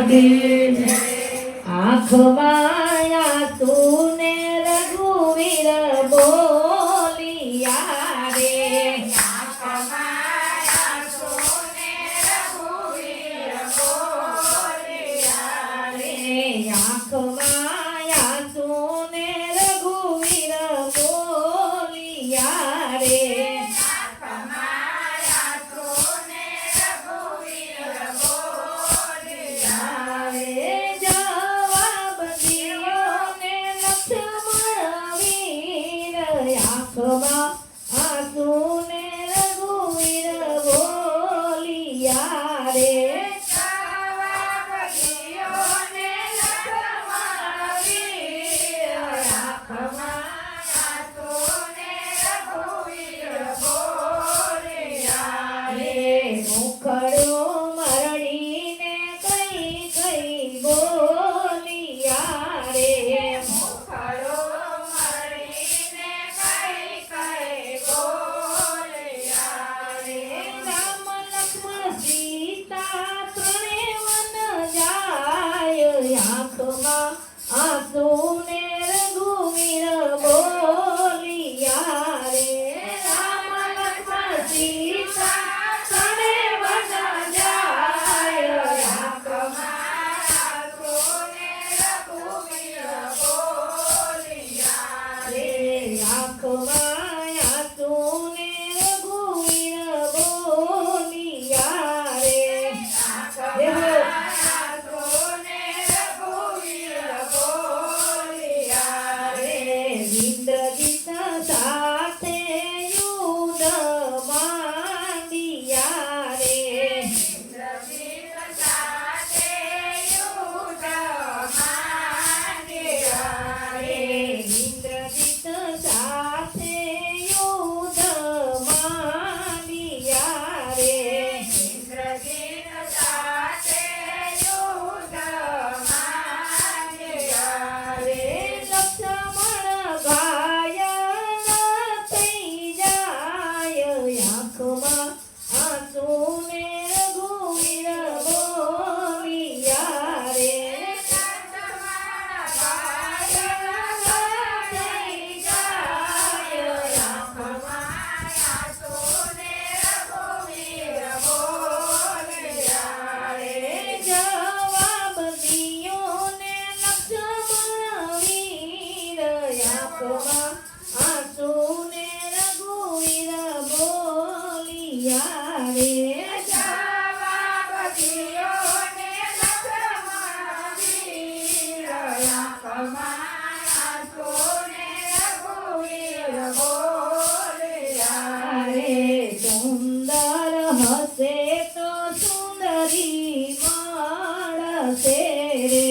કી આંખમાં આંસુને રઘુવીર બોલિયા રે આંખમાં આંસુને રઘુવીર બોલિયા રે આંખમાં આંસુને રઘુવીર બોલિયા રે આંખમાં આંસુને રઘુવીર બોલિયા રે જવાબદીઓને લખમણવીર આંખમાં આંસુને રઘુવીર બોલિયા રે મુખડો મરડીને કઈ કઈ બોલિયા રે મુખડો મરીને કઈ કઈ બોલિયા રે રામ લક્ષ્મણ સીતા ત્રણે વન જાય આંખમાં આંસુને રઘુવીર બોલિયા રે રામ લક્ષ્મણ સીતા ત્રણે વન જાય આંખમાં આંસુને રઘુવીર બોલિયા રે આંખમાં આંસુને રઘુવીર બોલિયા રે આંસુને રઘુવીર બોલિયા રે ઇન્દ્રજીત સાથે યુદ્ધ માંડ્યા રે ઇન્દ્રજીત સાથે યુદ્ધ માંડ્યા રે ઇન્દ્રજીત સાથે યુદ્ધ માંડ્યા રે ઇન્દ્રજીત સાથે યુદ્ધ માંડ્યા રે લક્ષ્મણ ઘાયલ થઈ જાય આંખમાં આંસુને રઘુવીર બોલિયા રે જવાબ દિયોને લક્ષ્મણ વીર આંખમાં આંસુને રઘુવીર બોલિયા રે સુંદર હસે તો સુંદરી મળશે રે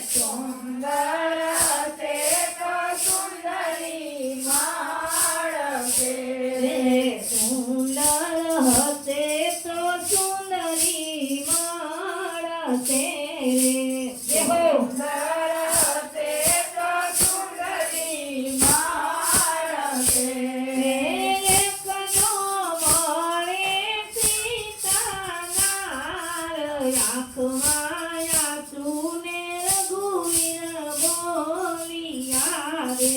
સુંદર હશે તો સુંદરી મળશે રે સુંદર હસે તો સુંદરી મળશે રે સુંદર હશે તો સુંદરી મળશે આંખમાં આંસુને રઘુવીર બોલિયા રે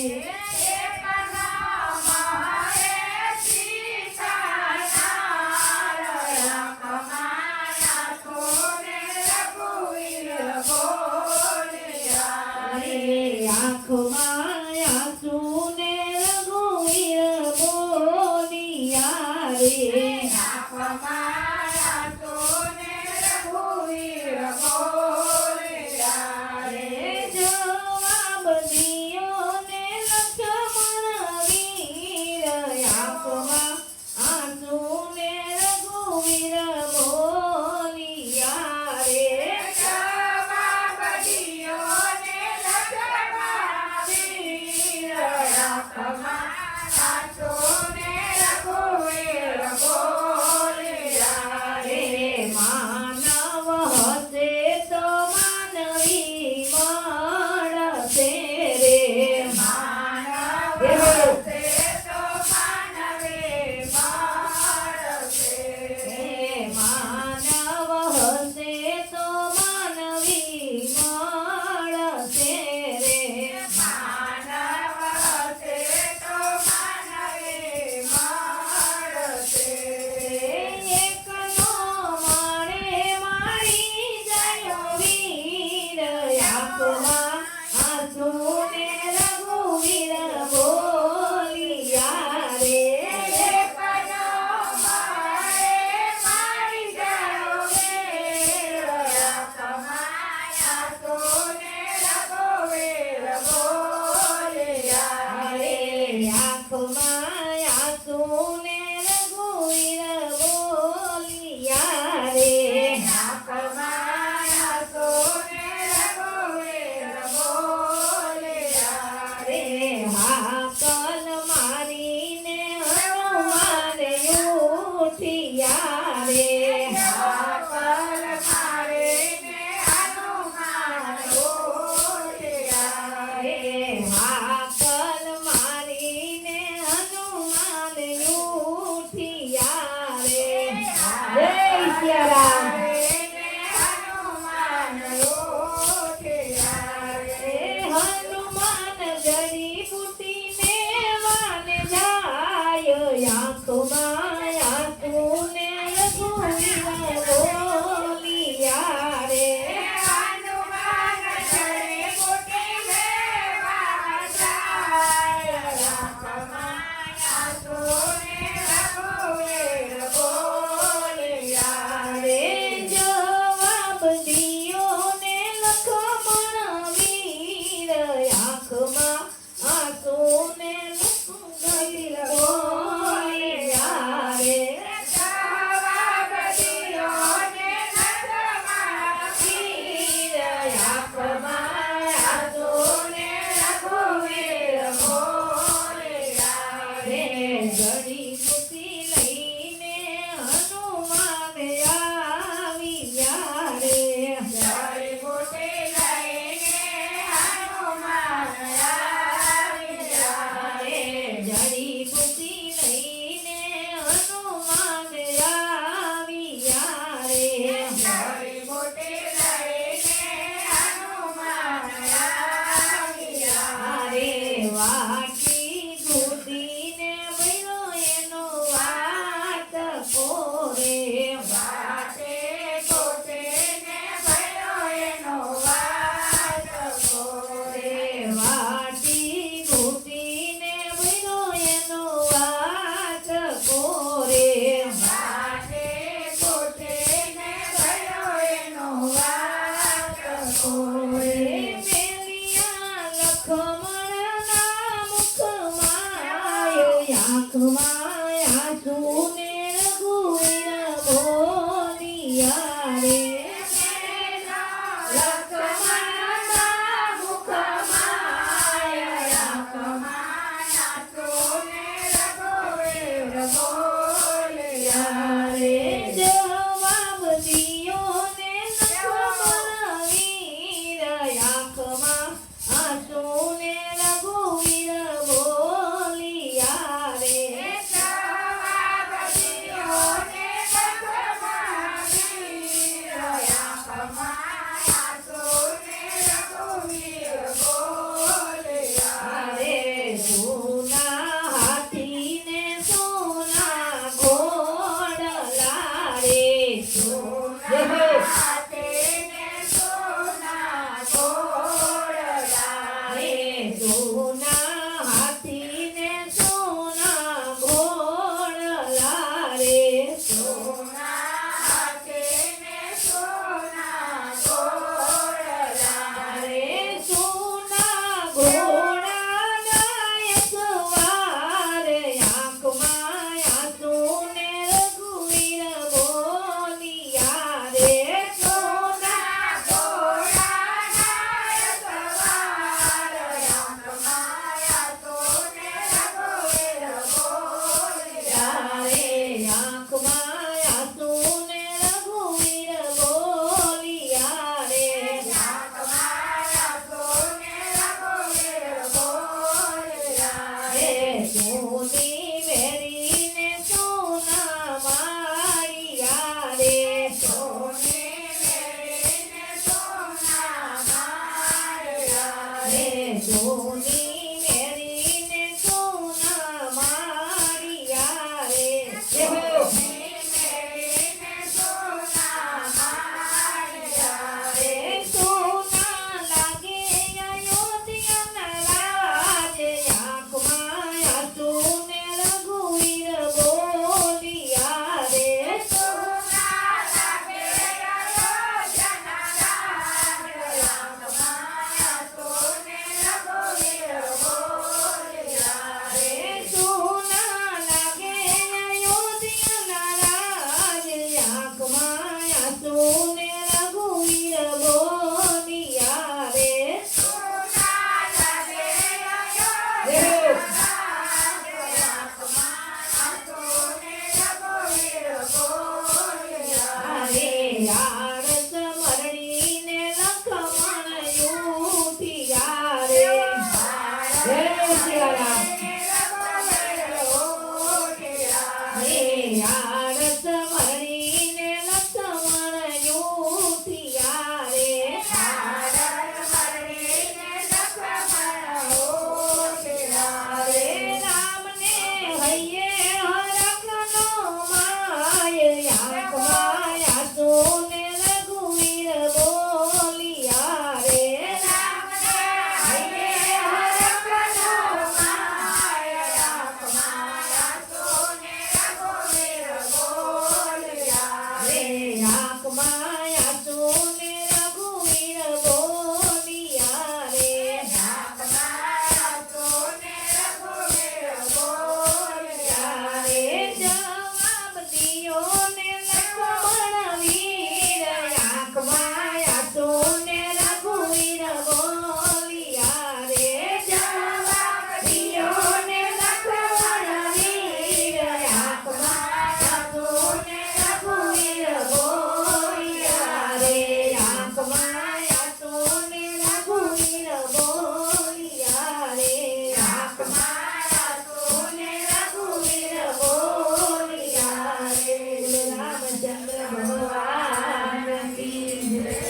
કોરે